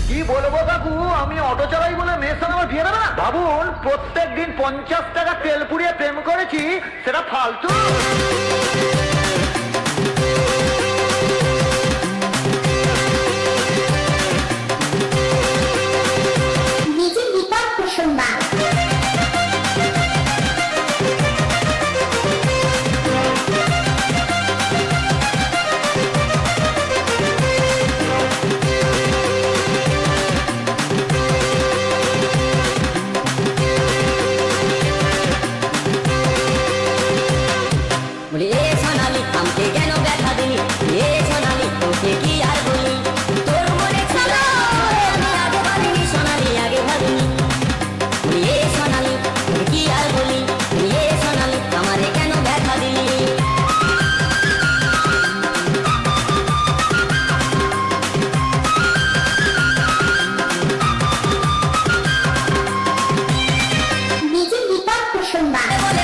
কি বলবো কাকু, আমি অটো চালাই বলে মেয়ের সঙ্গে আমার বিয়ে দেবে না? ভাবুন, প্রত্যেক দিন 50 টাকা তেল পুড়িয়ে প্রেম করেছি, সেটা ফালতু? নিজের বিপদ প্রসঙ্গা বলি এ সোনালি আমাকে কেন ব্যথা দিলি, এ সোনালি তোকে কি আর বলি, তোর মনে ছিল আমি আগে ভাবিনি সোনালি, আগে ভাবিনি। বলি এ সোনালি তোকে কি আর বলি, বলি এ সোনালি আমারে কেন ব্যথা দিলি। নিজের বিপদ প্রসঙ্গা বলে